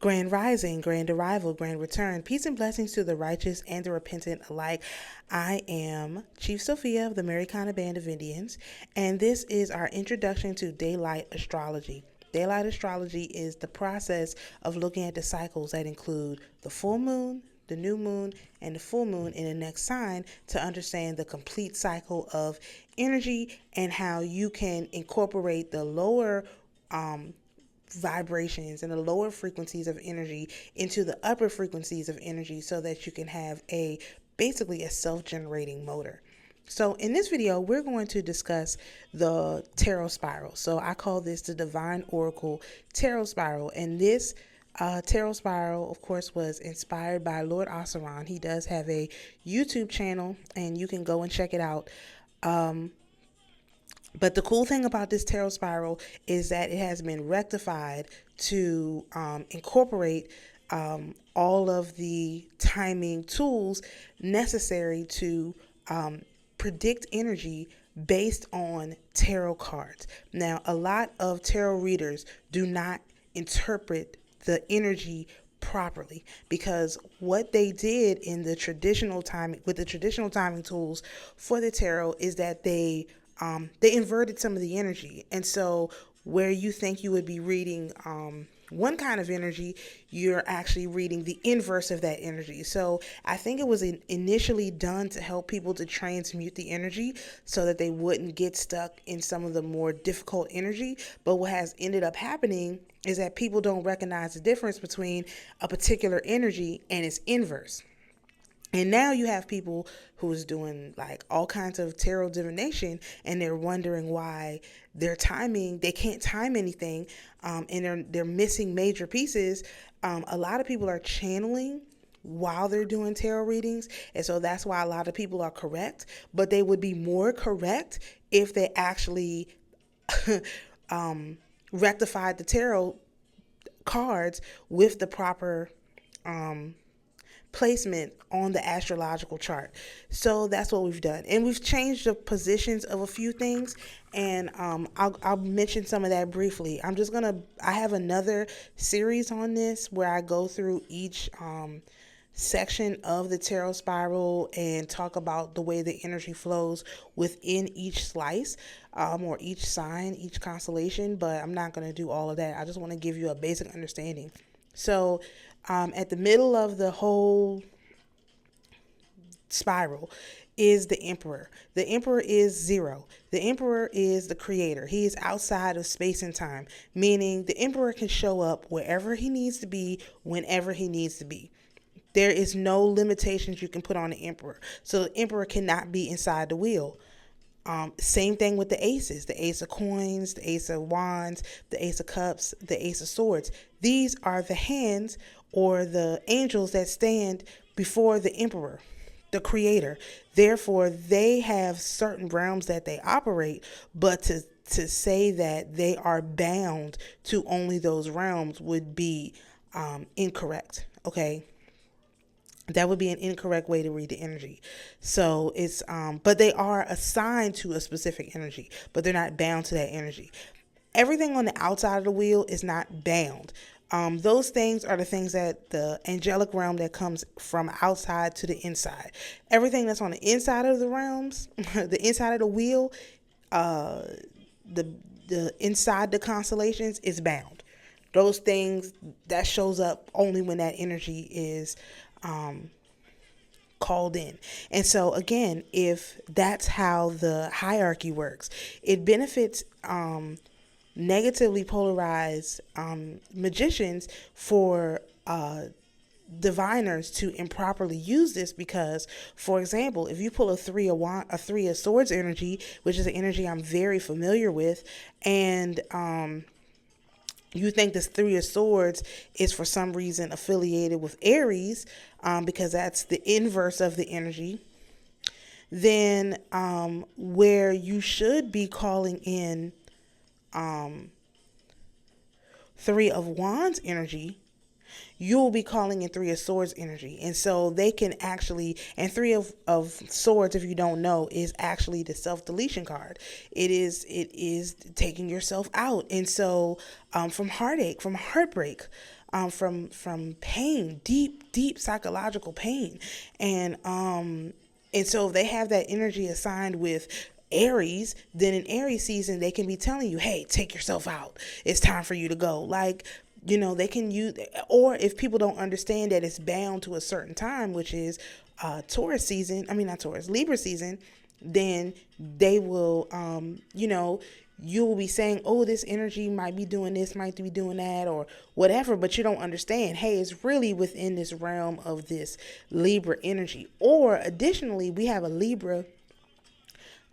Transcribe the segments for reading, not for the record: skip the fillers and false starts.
Grand rising, grand arrival, grand return. Peace and blessings to the righteous and the repentant alike. I am Chief Sophia of the Americana Band of Indians, and this is our introduction to daylight astrology. Daylight astrology is the process of looking at the cycles that include the full moon, the new moon, and the full moon in the next sign to understand the complete cycle of energy and how you can incorporate the lower vibrations and the lower frequencies of energy into the upper frequencies of energy so that you can have basically a self-generating motor. So in this video, we're going to discuss the tarot spiral. So I call this the Divine Oracle Tarot Spiral. And this tarot spiral, of course, was inspired by Lord Asaran. He does have a YouTube channel, and you can go and check it out. But the cool thing about this tarot spiral is that it has been rectified to incorporate all of the timing tools necessary to predict energy based on tarot cards. Now, a lot of tarot readers do not interpret the energy properly because what they did in the traditional timing with the traditional timing tools for the tarot is that they inverted some of the energy. And so where you think you would be reading one kind of energy, you're actually reading the inverse of that energy. So I think it was initially done to help people to transmute the energy so that they wouldn't get stuck in some of the more difficult energy. But what has ended up happening is that people don't recognize the difference between a particular energy and its inverse. And now you have people who's doing like all kinds of tarot divination, and they're wondering why their timing, they can't time anything, and they're missing major pieces. A lot of people are channeling while they're doing tarot readings, and so that's why a lot of people are correct, but they would be more correct if they actually rectified the tarot cards with the proper placement on the astrological chart. So that's what we've done, and we've changed the positions of a few things, and I'll mention some of that briefly. I have another series on this where I go through each section of the tarot spiral and talk about the way the energy flows within each slice or each sign, each constellation, but I'm not going to do all of that. I just want to give you a basic understanding. So at the middle of the whole spiral is the emperor. The emperor is zero. The emperor is the creator. He is outside of space and time, meaning the emperor can show up wherever he needs to be, whenever he needs to be. There is no limitations you can put on the emperor. So the emperor cannot be inside the wheel. Same thing with the aces, the ace of coins, the ace of wands, the ace of cups, the ace of swords. These are the hands or the angels that stand before the emperor, the creator. Therefore, they have certain realms that they operate, but to say that they are bound to only those realms would be incorrect. Okay. That would be an incorrect way to read the energy. So it's, but they are assigned to a specific energy, but they're not bound to that energy. Everything on the outside of the wheel is not bound. Those things are the things that the angelic realm that comes from outside to the inside. Everything that's on the inside of the realms, the inside of the wheel, the inside the constellations is bound. Those things that shows up only when that energy is called in. And so again, if that's how the hierarchy works, it benefits negatively polarized magicians for diviners to improperly use this because, for example, if you pull a three of swords energy, which is an energy I'm very familiar with, and you think this three of swords is for some reason affiliated with Aries, because that's the inverse of the energy, then where you should be calling in three of wands energy, you'll be calling in three of swords energy. And so they can actually, and three of swords, if you don't know, is actually the self-deletion card. It is taking yourself out. And so from heartache, from heartbreak, from pain, deep psychological pain. And so if they have that energy assigned with Aries, then in Aries season, they can be telling you, hey, take yourself out. It's time for you to go. Like, they can use, or if people don't understand that it's bound to a certain time, which is Taurus season, not Taurus, Libra season, then they will, you will be saying, oh, this energy might be doing this, might be doing that, or whatever, but you don't understand, hey, it's really within this realm of this Libra energy. Or additionally, we have a Libra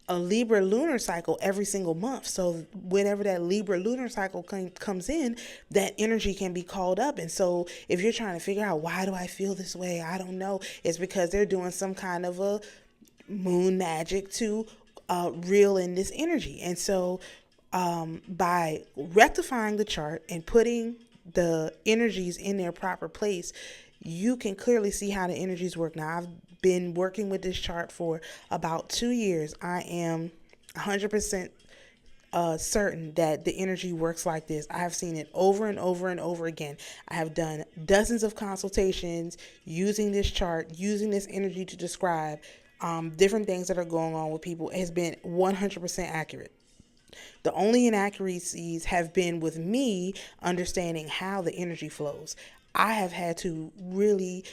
lunar cycle every single month. So whenever that Libra lunar cycle comes in, that energy can be called up. And so if you're trying to figure out, why do I feel this way? I don't know. It's because they're doing some kind of a moon magic to reel in this energy. And so by rectifying the chart and putting the energies in their proper place, you can clearly see how the energies work. Now, I've been working with this chart for about 2 years. I am 100% certain that the energy works like this. I have seen it over and over and over again. I have done dozens of consultations using this chart, using this energy to describe different things that are going on with people. It has been 100% accurate. The only inaccuracies have been with me understanding how the energy flows. I have had to really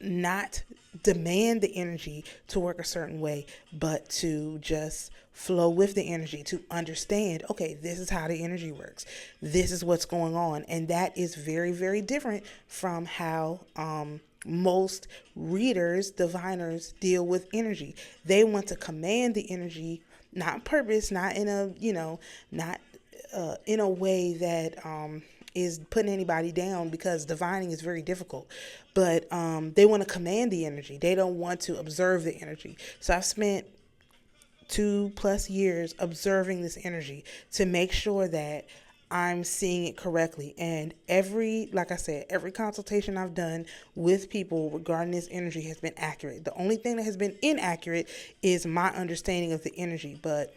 not demand the energy to work a certain way, but to just flow with the energy, to understand, okay, this is how the energy works. This is what's going on. And that is very, very different from how most readers, diviners, deal with energy. They want to command the energy, not on purpose, not in a, not in a way that is putting anybody down, because divining is very difficult. But they want to command the energy. They don't want to observe the energy. So I've spent 2+ years observing this energy to make sure that I'm seeing it correctly. And like I said, every consultation I've done with people regarding this energy has been accurate. The only thing that has been inaccurate is my understanding of the energy. But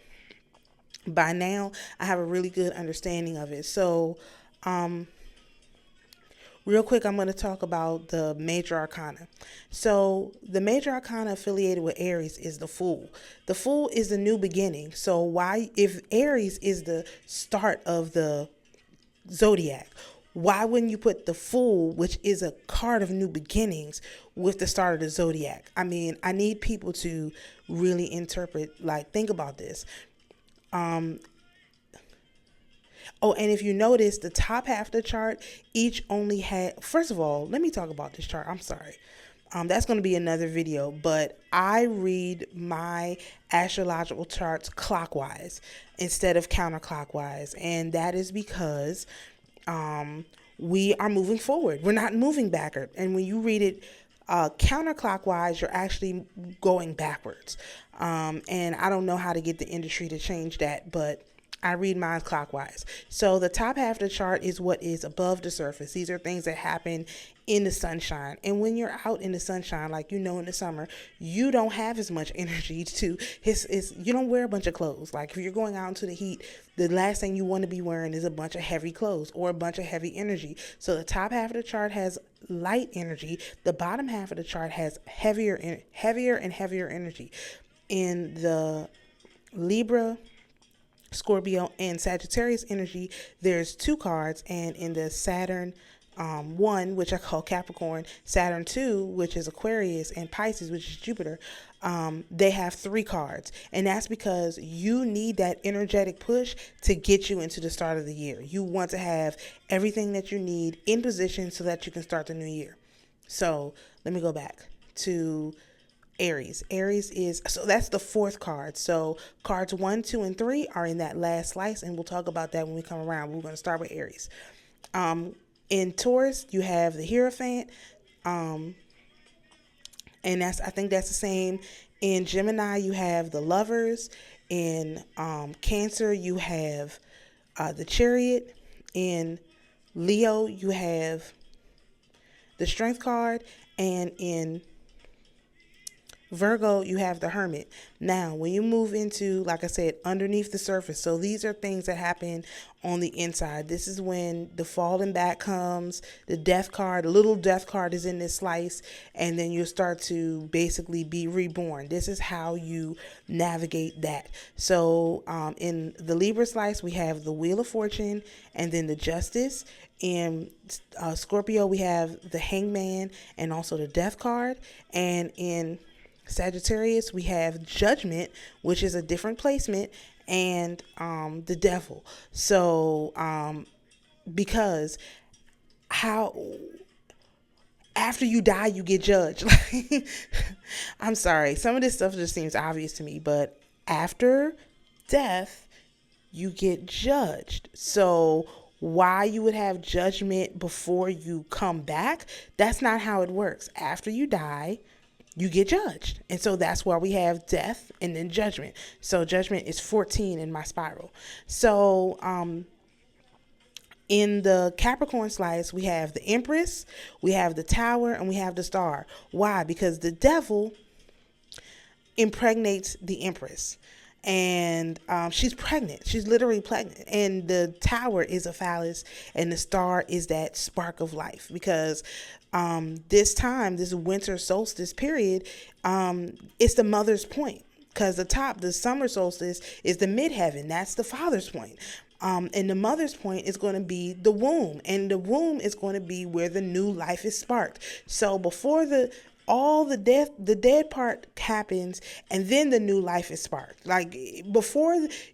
by now, I have a really good understanding of it. So, real quick, I'm going to talk about the major arcana. So the major arcana affiliated with Aries is the Fool. The Fool is the new beginning. So if Aries is the start of the zodiac, why wouldn't you put the Fool, which is a card of new beginnings, with the start of the zodiac? I need people to really interpret, think about this. Oh, and if you notice, the top half of the chart each only had, first of all, let me talk about this chart. I'm sorry. That's going to be another video, but I read my astrological charts clockwise instead of counterclockwise. And that is because we are moving forward. We're not moving backward. And when you read it counterclockwise, you're actually going backwards. And I don't know how to get the industry to change that, but I read mine clockwise. So the top half of the chart is what is above the surface. These are things that happen in the sunshine. And when you're out in the sunshine, in the summer, you don't have as much energy you don't wear a bunch of clothes. Like if you're going out into the heat, the last thing you want to be wearing is a bunch of heavy clothes or a bunch of heavy energy. So the top half of the chart has light energy. The bottom half of the chart has heavier and heavier energy. In the Libra, Scorpio, and Sagittarius energy, there's 2 cards, and in the Saturn 1, which I call Capricorn, Saturn 2, which is Aquarius, and Pisces, which is Jupiter, they have 3 cards. And that's because you need that energetic push to get you into the start of the year. You want to have everything that you need in position so that you can start the new year. So let me go back to Aries. So that's the 4th card. So cards 1, 2, and 3 are in that last slice, and we'll talk about that when we come around. We're going to start with Aries. In Taurus, you have the Hierophant, and I think that's the same. In Gemini, you have the Lovers. In Cancer, you have the Chariot. In Leo, you have the Strength card, and in Virgo, you have the Hermit. Now, when you move into, like I said, underneath the surface, so these are things that happen on the inside. This is when the falling back comes, the death card, the little death card is in this slice, and then you'll start to basically be reborn. This is how you navigate that. So in the Libra slice, we have the Wheel of Fortune and then the Justice. In Scorpio, we have the Hangman and also the Death card. And in Sagittarius, we have Judgment, which is a different placement, and the Devil. So because how after you die you get judged. I'm sorry, some of this stuff just seems obvious to me, but after death you get judged. So why you would have judgment before you come back, that's not how it works. After you die, you get judged. And so that's why we have death and then judgment. So judgment is 14 in my spiral. So in the Capricorn slice, we have the Empress, we have the Tower, and we have the Star. Why? Because the devil impregnates the Empress. And she's pregnant. She's literally pregnant. And the Tower is a phallus, and the Star is that spark of life. Because this winter solstice period, it's the mother's point. Because the summer solstice is the midheaven. That's the father's point. And the mother's point is going to be the womb. And the womb is going to be where the new life is sparked. So before the dead part happens, and then the new life is sparked. Like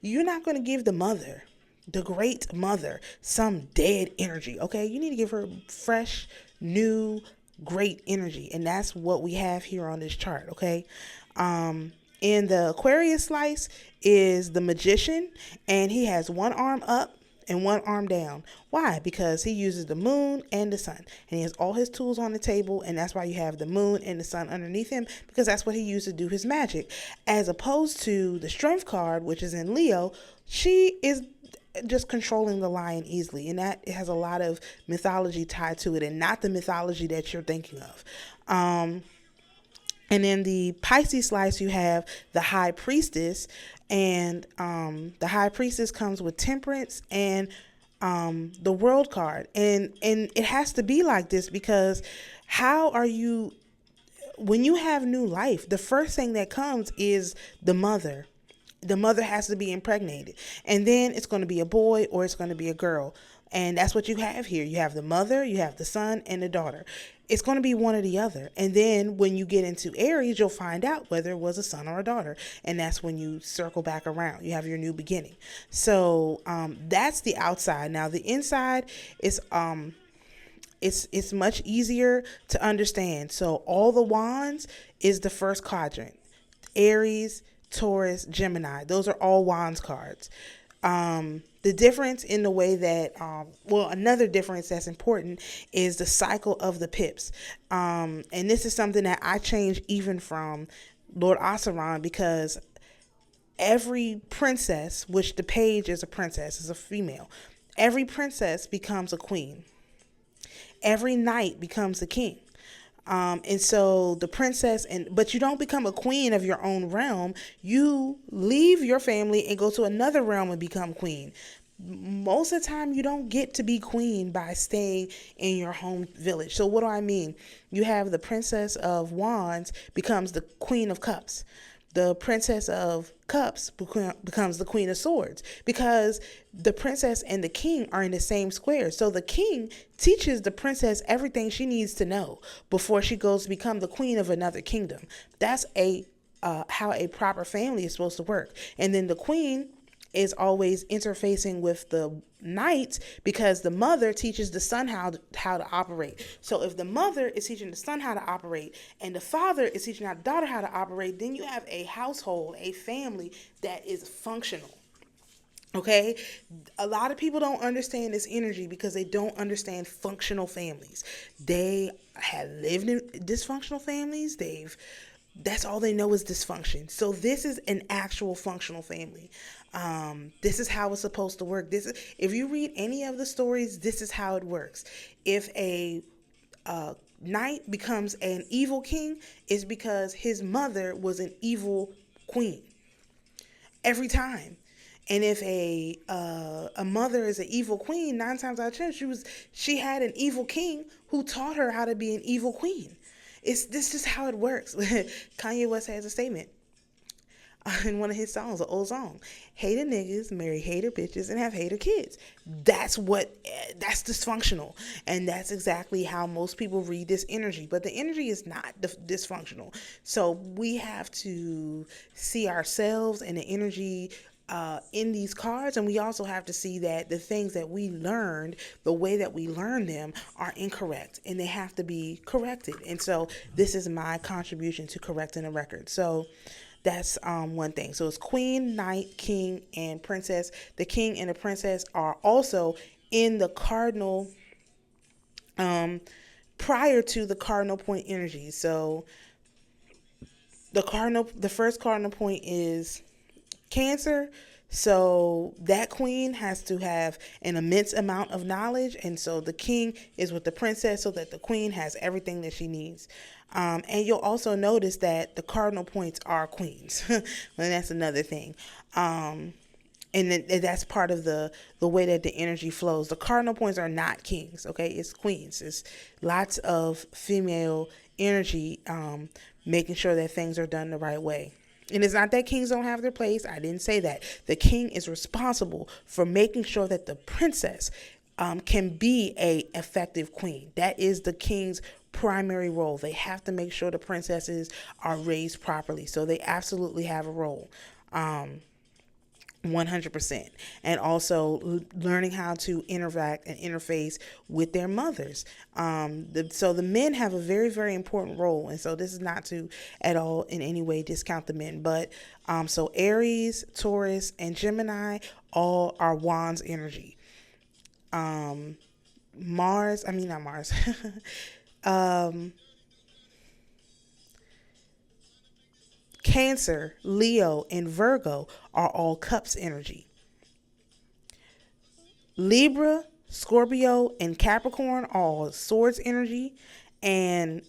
you're not going to give the mother, the great mother, some dead energy. Okay, you need to give her fresh, new, great energy, and that's what we have here on this chart. Okay, in the Aquarius slice is the Magician, and he has one arm up and one arm down. Why? Because he uses the moon and the sun, and he has all his tools on the table, and that's why you have the moon and the sun underneath him, because that's what he used to do his magic. As opposed to the Strength card, which is in Leo, she is just controlling the lion easily, and that it has a lot of mythology tied to it, and not the mythology that you're thinking of. And in the Pisces slice, you have the High Priestess, and the High Priestess comes with Temperance and the World card. And it has to be like this, because when you have new life, the first thing that comes is the mother. The mother has to be impregnated. And then it's going to be a boy or it's going to be a girl. And that's what you have here. You have the mother, you have the son, and the daughter. It's going to be one or the other. And then when you get into Aries, you'll find out whether it was a son or a daughter. And that's when you circle back around. You have your new beginning. So that's the outside. Now the inside is it's much easier to understand. So all the wands is the first quadrant. Aries, Taurus, Gemini. Those are all wands cards. The difference in the way that, another difference that's important is the cycle of the pips. And this is something that I changed even from Lord Asaran, because every princess, which the page is a princess, is a female, every princess becomes a queen. Every knight becomes a king. And so the princess, but you don't become a queen of your own realm. You leave your family and go to another realm and become queen. Most of the time, you don't get to be queen by staying in your home village. So what do I mean? You have the Princess of Wands becomes the Queen of Cups. The Princess of Cups becomes the Queen of Swords, because the princess and the king are in the same square. So the king teaches the princess everything she needs to know before she goes to become the queen of another kingdom. That's how a proper family is supposed to work. And then the queen is always interfacing with the knights, because the mother teaches the son how to operate. So if the mother is teaching the son how to operate and the father is teaching the daughter how to operate, then you have a household, a family that is functional. Okay, a lot of people don't understand this energy because they don't understand functional families. They have lived in dysfunctional families. That's all they know is dysfunction. So this is an actual functional family. This is how it's supposed to work. If you read any of the stories, this is how it works. If a knight becomes an evil king is because his mother was an evil queen. Every time. And if a mother is an evil queen, 9 times out of 10, she had an evil king who taught her how to be an evil queen. This is how it works. Kanye West has a statement in one of his songs, an old song. Hater niggas marry hater bitches and have hater kids. That's dysfunctional. And that's exactly how most people read this energy. But the energy is not dysfunctional. So we have to see ourselves and the energy in these cards, and we also have to see that the things that we learned, the way that we learn them, are incorrect, and they have to be corrected. And so this is my contribution to correcting the record. So that's one thing. So it's queen, knight, king, and princess. The king and the princess are also in the cardinal prior to the cardinal point energy. So the first cardinal point is Cancer. So that queen has to have an immense amount of knowledge, and so the king is with the princess so that the queen has everything that she needs. And you'll also notice that the cardinal points are queens. And that's another thing. And then that's part of the way that the energy flows. The cardinal points are not kings, okay? It's queens. It's lots of female energy, making sure that things are done the right way. And it's not that kings don't have their place. I didn't say that. The king is responsible for making sure that the princess can be a effective queen. That is the king's primary role. They have to make sure the princesses are raised properly. So they absolutely have a role. 100%. And also learning how to interact and interface with their mothers. So the men have a very, very important role. And so this is not to at all in any way discount the men. But so Aries, Taurus, and Gemini all are wands energy. Cancer, Leo, and Virgo are all cups energy. Libra, Scorpio, and Capricorn are all swords energy. And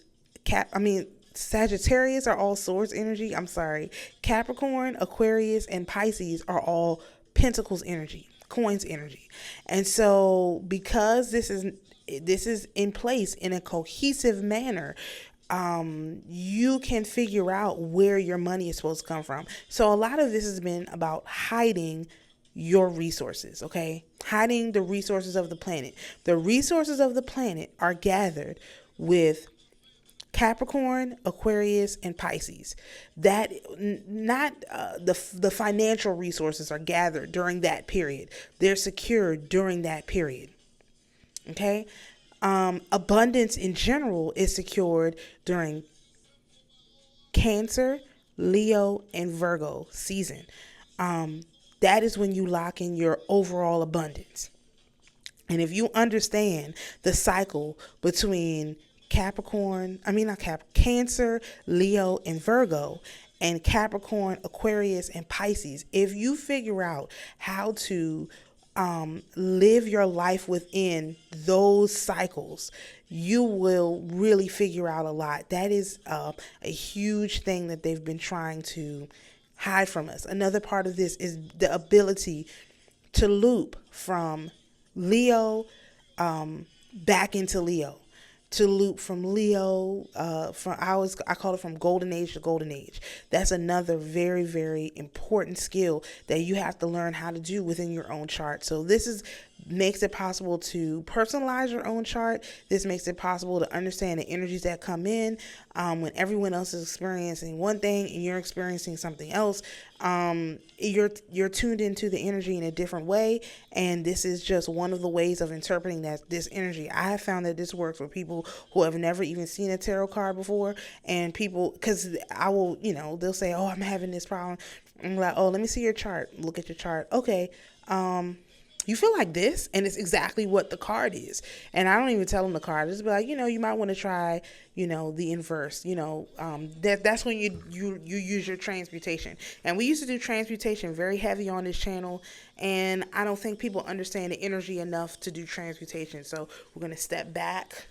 Sagittarius are all swords energy. I'm sorry. Capricorn, Aquarius, and Pisces are all pentacles energy, coins energy. And so because this is in place in a cohesive manner, you can figure out where your money is supposed to come from. So a lot of this has been about hiding your resources, okay? Hiding the resources of the planet. The resources of the planet are gathered with Capricorn, Aquarius, and Pisces. That not the financial resources are gathered during that period. They're secured during that period. Okay? Abundance in general is secured during Cancer, Leo, and Virgo season. That is when you lock in your overall abundance. And if you understand the cycle between Cancer, Leo, and Virgo, and Capricorn, Aquarius, and Pisces, if you figure out how to live your life within those cycles, you will really figure out a lot. That is a huge thing that they've been trying to hide from us. Another part of this is the ability to loop from Leo back into Leo. To loop from Leo, I call it from golden age to golden age. That's another very, very important skill that you have to learn how to do within your own chart. So this makes it possible to personalize your own chart. This makes it possible to understand the energies that come in when everyone else is experiencing one thing and you're experiencing something else. You're tuned into the energy in a different way, and this is just one of the ways of interpreting this energy. I have found that this works for people who have never even seen a tarot card before, and people, because I will, they'll say, "Oh, I'm having this problem." I'm like, "Oh, let me see your chart." Look at your chart. Okay. You feel like this, and it's exactly what the card is. And I don't even tell them the card. I just be like, you might want to try, the inverse. That's when you use your transmutation. And we used to do transmutation very heavy on this channel, and I don't think people understand the energy enough to do transmutation. So we're gonna step back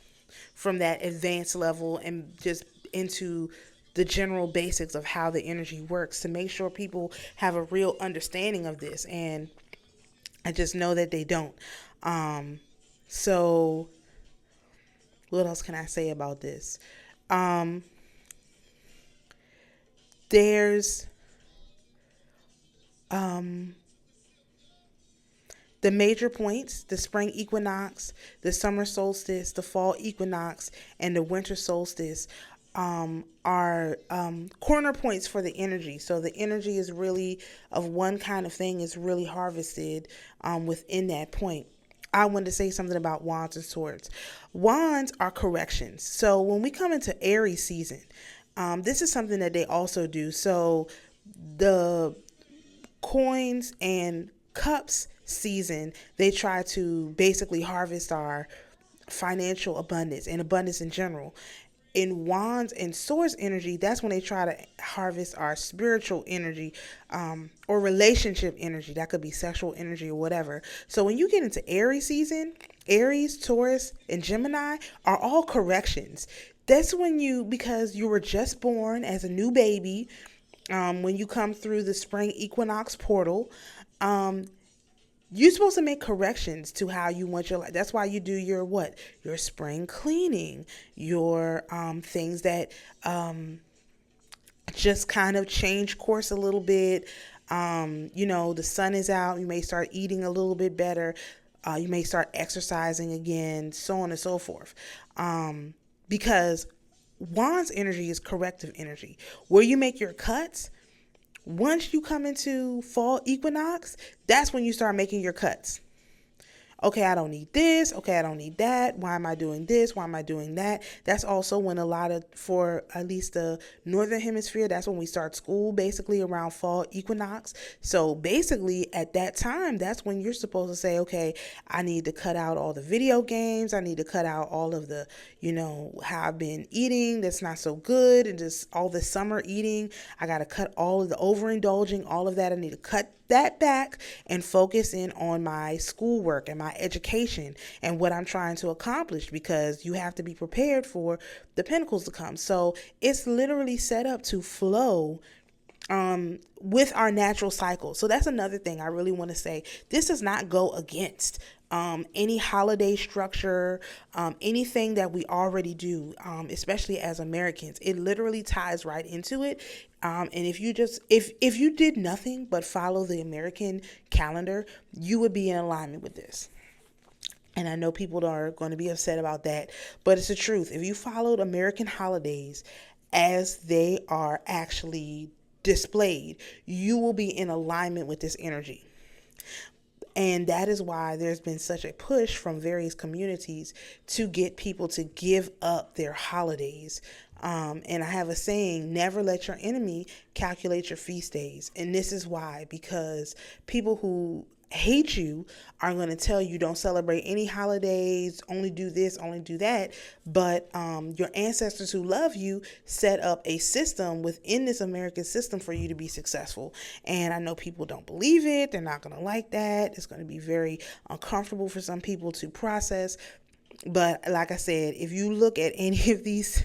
from that advanced level and just into the general basics of how the energy works to make sure people have a real understanding of this. And I just know that they don't. So what else can I say about this? There's the major points: the spring equinox, the summer solstice, the fall equinox, and the winter solstice are corner points for the energy. So the energy is really of one kind of thing is really harvested within that point. I wanted to say something about wands and swords. Wands are corrections. So when we come into Aries season, this is something that they also do. So the coins and cups season, they try to basically harvest our financial abundance and abundance in general. In wands and swords energy, that's when they try to harvest our spiritual energy, or relationship energy. That could be sexual energy or whatever. So when you get into Aries season, Aries, Taurus, and Gemini are all corrections. That's when because you were just born as a new baby, when you come through the spring equinox portal, you're supposed to make corrections to how you want your life. That's why you do your spring cleaning, your things that just kind of change course a little bit. The sun is out. You may start eating a little bit better. You may start exercising again, so on and so forth. Because Wands energy is corrective energy. Where you make your cuts, once you come into fall equinox, that's when you start making your cuts. Okay, I don't need this. Okay, I don't need that. Why am I doing this? Why am I doing that? That's also when for at least the northern hemisphere, that's when we start school, basically around fall equinox. So basically at that time, that's when you're supposed to say, okay, I need to cut out all the video games. I need to cut out all of the, how I've been eating that's not so good, and just all the summer eating. I got to cut all of the overindulging, all of that. I need to cut that back and focus in on my schoolwork and my education and what I'm trying to accomplish, because you have to be prepared for the pentacles to come. So it's literally set up to flow with our natural cycle. So that's another thing I really want to say. This does not go against any holiday structure, anything that we already do, especially as Americans. It literally ties right into it. And if you did nothing but follow the American calendar, you would be in alignment with this. And I know people are going to be upset about that, but it's the truth. If you followed American holidays as they are actually displayed, you will be in alignment with this energy. And that is why there's been such a push from various communities to get people to give up their holidays. And I have a saying: never let your enemy calculate your feast days. And this is why, because people who hate you are going to tell you don't celebrate any holidays, only do this, only do that. But your ancestors who love you set up a system within this American system for you to be successful. And I know people don't believe it. They're not going to like that. It's going to be very uncomfortable for some people to process. But like I said, if you look at any of these,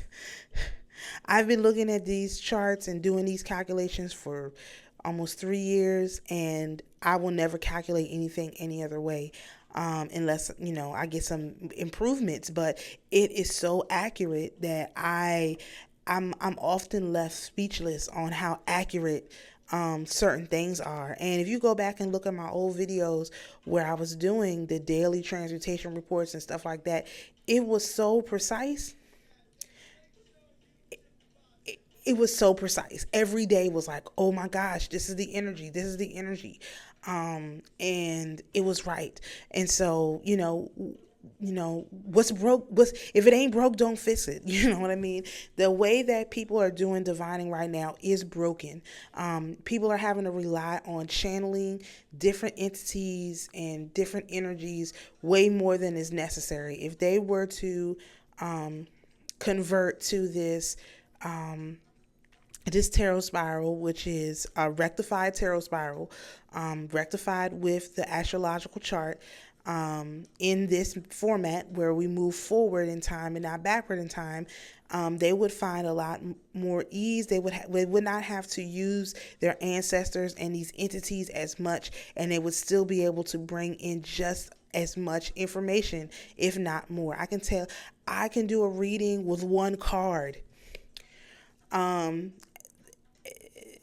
I've been looking at these charts and doing these calculations for almost 3 years, and I will never calculate anything any other way, unless, I get some improvements. But it is so accurate that I'm often left speechless on how accurate certain things are. And if you go back and look at my old videos where I was doing the daily transmutation reports and stuff like that, it was so precise. It was so precise. Every day was like, oh my gosh, this is the energy. This is the energy. And it was right. And so, what's broke, if it ain't broke, don't fix it. You know what I mean? The way that people are doing divining right now is broken. People are having to rely on channeling different entities and different energies way more than is necessary. If they were to convert to this tarot spiral, which is a rectified tarot spiral, rectified with the astrological chart, in this format where we move forward in time and not backward in time, they would find a lot more ease. They would not have to use their ancestors and these entities as much, and they would still be able to bring in just as much information, if not more. I can do a reading with one card.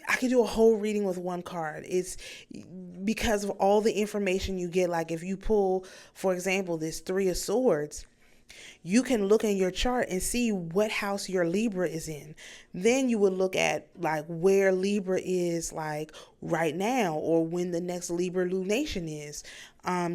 I could do a whole reading with one card. It's because of all the information you get. Like if you pull, for example, this Three of Swords, you can look in your chart and see what house your Libra is in. Then you would look at like where Libra is like right now, or when the next Libra lunation is.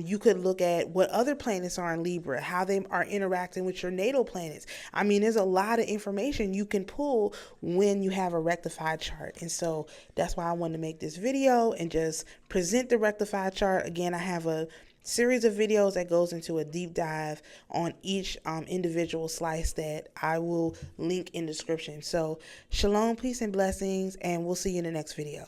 You could look at what other planets are in Libra, how they are interacting with your natal planets. I mean, there's a lot of information you can pull when you have a rectified chart. And so that's why I wanted to make this video and just present the rectified chart. Again, I have a series of videos that goes into a deep dive on each individual slice that I will link in the description. So shalom, peace, and blessings, and we'll see you in the next video.